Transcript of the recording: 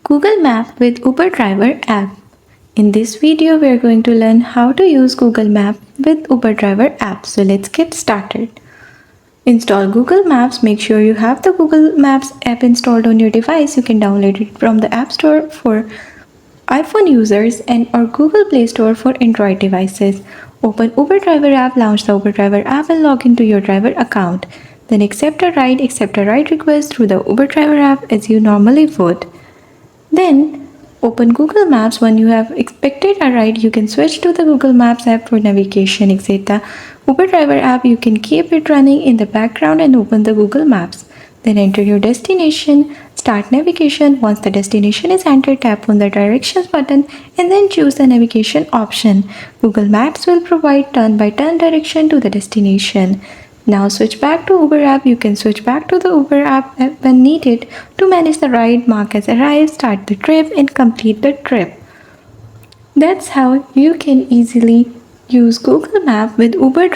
Google Map with Uber Driver app. In this video, we are going to learn how to use Google Map with Uber Driver app. So let's get started. Install Google Maps. Make sure you have the Google Maps app installed on your device. You can download it from the App Store for iPhone users and or Google Play Store for Android devices. Open Uber Driver app, launch the Uber Driver app and log into your driver account. Then accept a ride request through the Uber Driver app as you normally would. Then open Google Maps. When you have expected a ride, you can switch to the Google Maps app for navigation. Exit the Uber Driver app. You can keep it running in the background and open the Google Maps. Then enter your destination. Start navigation. Once the destination is entered, tap on the directions button and then choose the navigation option. Google Maps will provide turn-by-turn direction to the destination. Now switch back to Uber app. You can switch back to the Uber app when needed to manage the ride, mark as arrived, start the trip and complete the trip. That's how you can easily use Google Map with Uber.